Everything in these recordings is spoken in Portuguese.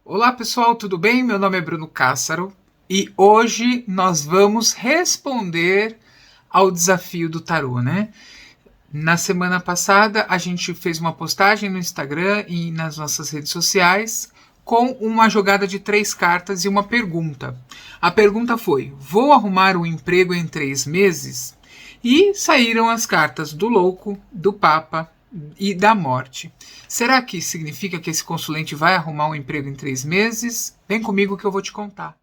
Olá pessoal, tudo bem? Meu nome é Bruno Cássaro e hoje nós vamos responder ao desafio do tarô, né? Na semana passada a gente fez uma postagem no Instagram e nas nossas redes sociais com uma jogada de 3 cartas e uma pergunta. A pergunta foi: vou arrumar um emprego em 3 meses? E saíram as cartas do louco, do papa e da morte. Será que significa que esse consulente vai arrumar um emprego em 3 meses? Vem comigo que eu vou te contar.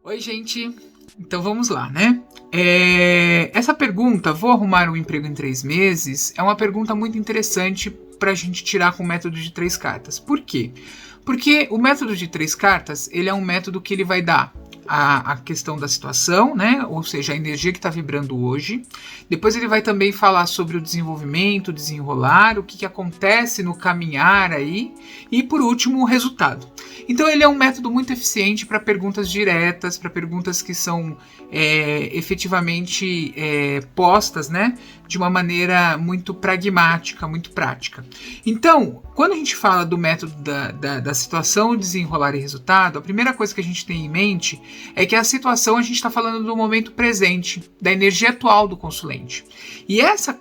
Oi, gente. Então vamos lá, né? Essa pergunta, vou arrumar um emprego em 3 meses, é uma pergunta muito interessante para a gente tirar com o método de 3 cartas. Por quê? Porque o método de 3 cartas, ele é um método que ele vai dar a questão da situação, né? Ou seja, a energia que está vibrando hoje. Depois ele vai também falar sobre o desenvolvimento, desenrolar, o que acontece no caminhar aí. E por último, o resultado. Então ele é um método muito eficiente para perguntas diretas, para perguntas que são efetivamente postas, né? De uma maneira muito pragmática, muito prática. Então, quando a gente fala do método da situação, desenrolar e resultado, a primeira coisa que a gente tem em mente é que a situação a gente está falando do momento presente, da energia atual do consulente. E essa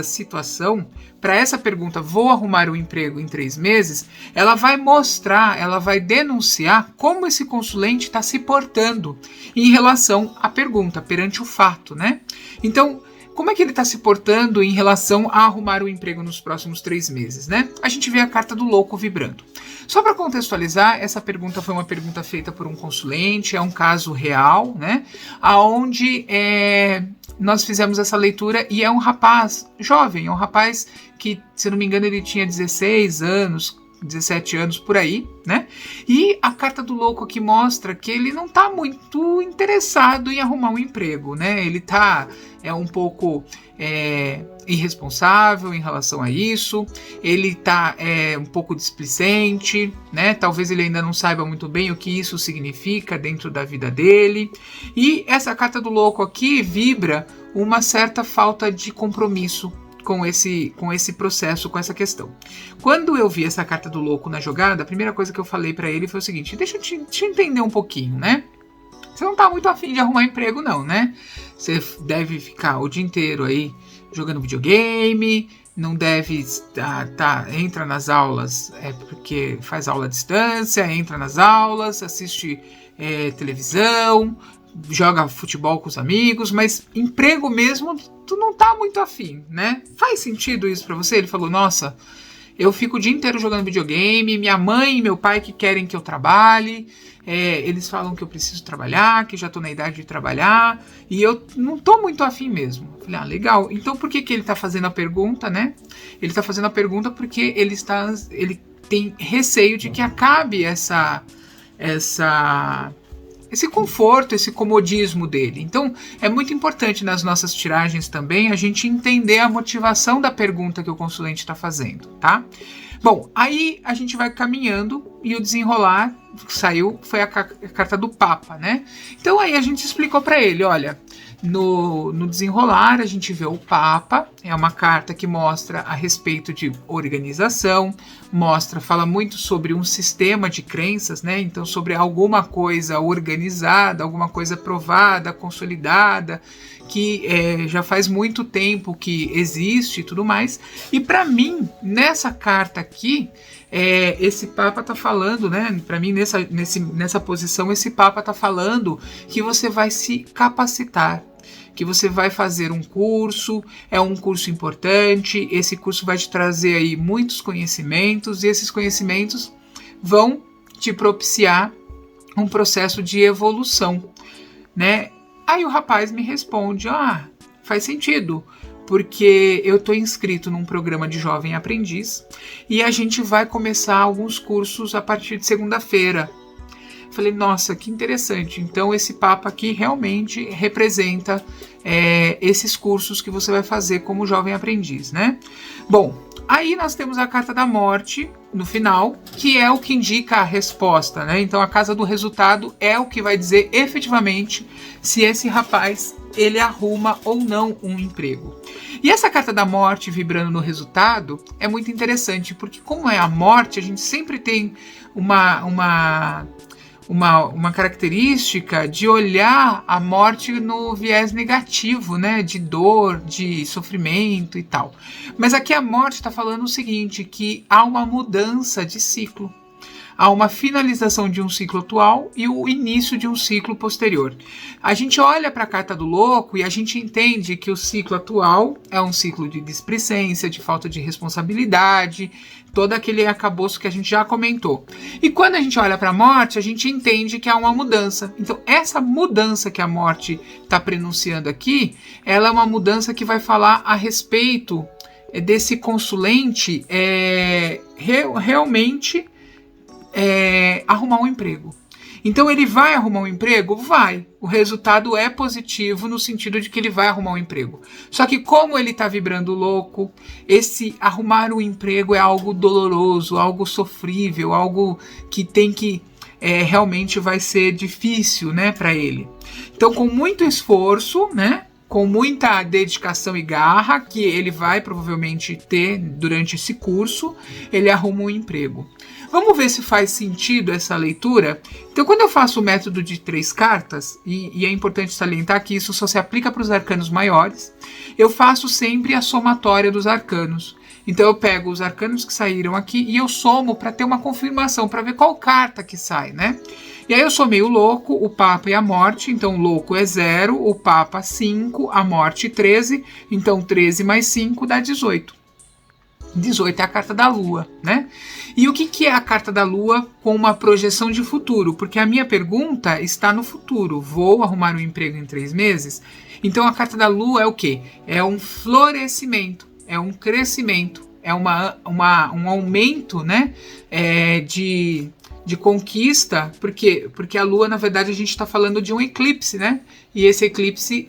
situação, para essa pergunta, vou arrumar um emprego em 3 meses, ela vai mostrar, ela vai denunciar como esse consulente está se portando em relação à pergunta, perante o fato, né? Então, como é que ele está se portando em relação a arrumar um emprego nos próximos 3 meses, né? A gente vê a carta do louco vibrando. Só para contextualizar, essa pergunta foi uma pergunta feita por um consulente, é um caso real, né? Aonde nós fizemos essa leitura e é um rapaz jovem, é um rapaz que, se não me engano, ele tinha 16 anos, 17 anos por aí, né? E a carta do louco aqui mostra que ele não tá muito interessado em arrumar um emprego, né? Ele tá um pouco irresponsável em relação a isso, ele tá um pouco displicente, né? Talvez ele ainda não saiba muito bem o que isso significa dentro da vida dele. E essa carta do louco aqui vibra uma certa falta de compromisso com esse processo, com essa questão. Quando eu vi essa carta do louco na jogada, a primeira coisa que eu falei para ele foi o seguinte: deixa eu te entender um pouquinho, né? Você não tá muito afim de arrumar emprego não, né? Você deve ficar o dia inteiro aí jogando videogame, não deve entra nas aulas, porque faz aula à distância, entra nas aulas, assiste televisão, joga futebol com os amigos, mas emprego mesmo tu não tá muito afim, né? Faz sentido isso pra você? Ele falou: nossa, eu fico o dia inteiro jogando videogame, minha mãe e meu pai que querem que eu trabalhe, eles falam que eu preciso trabalhar, que já tô na idade de trabalhar, e eu não tô muito afim mesmo. Eu falei: legal. Então por que ele tá fazendo a pergunta, né? Ele tá fazendo a pergunta porque ele tem receio de que acabe esse conforto, esse comodismo dele. Então, é muito importante nas nossas tiragens também a gente entender a motivação da pergunta que o consulente está fazendo, tá? Bom, aí a gente vai caminhando e o desenrolar que saiu foi a carta do Papa, né? Então aí a gente explicou para ele: olha, no desenrolar a gente vê o Papa, é uma carta que mostra a respeito de organização, fala muito sobre um sistema de crenças, né? Então sobre alguma coisa organizada, alguma coisa provada, consolidada, que já faz muito tempo que existe e tudo mais. E para mim, nessa carta aqui, esse Papa tá falando, né? Para mim, nessa posição, esse Papa tá falando que você vai se capacitar, que você vai fazer um curso, é um curso importante, esse curso vai te trazer aí muitos conhecimentos, e esses conhecimentos vão te propiciar um processo de evolução, né? Aí o rapaz me responde: faz sentido, porque eu estou inscrito num programa de jovem aprendiz e a gente vai começar alguns cursos a partir de segunda-feira. Falei, nossa, que interessante. Então esse Papa aqui realmente representa esses cursos que você vai fazer como jovem aprendiz, né? Bom, aí nós temos a carta da morte no final, que é o que indica a resposta, né? Então a casa do resultado é o que vai dizer efetivamente se esse rapaz ele arruma ou não um emprego. E essa carta da morte vibrando no resultado é muito interessante, porque como é a morte, a gente sempre tem uma característica de olhar a morte no viés negativo, né? De dor, de sofrimento e tal. Mas aqui a morte está falando o seguinte, que há uma mudança de ciclo. Há uma finalização de um ciclo atual e o início de um ciclo posterior. A gente olha para a carta do louco e a gente entende que o ciclo atual é um ciclo de displicência, de falta de responsabilidade, todo aquele arcabouço que a gente já comentou. E quando a gente olha para a morte, a gente entende que há uma mudança. Então, essa mudança que a morte está prenunciando aqui, ela é uma mudança que vai falar a respeito desse consulente realmente arrumar um emprego. Então ele vai arrumar um emprego? Vai. O resultado é positivo no sentido de que ele vai arrumar um emprego. Só que como ele está vibrando louco, esse arrumar um emprego é algo doloroso, algo sofrível, algo que tem que realmente vai ser difícil, né, para ele. Então com muito esforço, né, com muita dedicação e garra que ele vai provavelmente ter durante esse curso, ele arruma um emprego. Vamos ver se faz sentido essa leitura? Então, quando eu faço o método de 3 cartas, e é importante salientar que isso só se aplica para os arcanos maiores, eu faço sempre a somatória dos arcanos. Então, eu pego os arcanos que saíram aqui e eu somo para ter uma confirmação, para ver qual carta que sai, né? E aí eu somei o louco, o Papa e a morte. Então, o louco é 0, o Papa 5, a morte 13. Então, 13 mais 5 dá 18. 18 é a carta da lua, né? E o que é a carta da lua com uma projeção de futuro? Porque a minha pergunta está no futuro. Vou arrumar um emprego em 3 meses? Então a carta da lua é o quê? É um florescimento, é um crescimento, é um aumento, né? De conquista, porque a lua, na verdade, a gente está falando de um eclipse, né? E esse eclipse,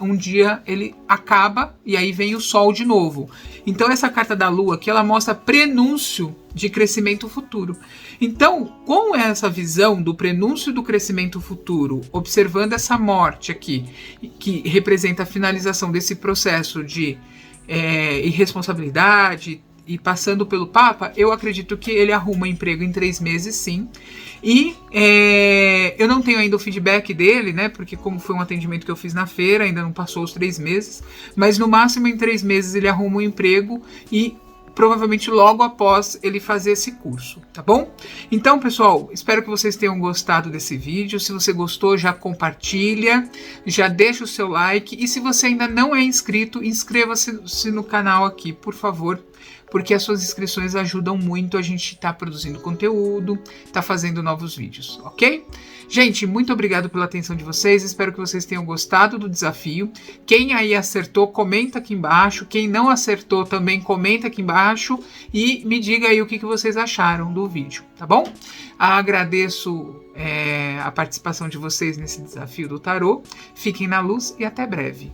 um dia ele acaba e aí vem o sol de novo. Então essa carta da lua aqui, ela mostra prenúncio de crescimento futuro. Então, com essa visão do prenúncio do crescimento futuro, observando essa morte aqui, que representa a finalização desse processo de irresponsabilidade, e passando pelo Papa, eu acredito que ele arruma emprego em 3 meses, sim. E eu não tenho ainda o feedback dele, né? Porque como foi um atendimento que eu fiz na feira, ainda não passou os 3 meses. Mas no máximo em 3 meses ele arruma um emprego e provavelmente logo após ele fazer esse curso, tá bom? Então, pessoal, espero que vocês tenham gostado desse vídeo. Se você gostou, já compartilha, já deixa o seu like. E se você ainda não é inscrito, inscreva-se no canal aqui, por favor, porque as suas inscrições ajudam muito a gente estar produzindo conteúdo, tá fazendo novos vídeos, ok? Gente, muito obrigado pela atenção de vocês, espero que vocês tenham gostado do desafio. Quem aí acertou, comenta aqui embaixo. Quem não acertou também comenta aqui embaixo e me diga aí o que vocês acharam do vídeo, tá bom? Agradeço a participação de vocês nesse desafio do tarô. Fiquem na luz e até breve.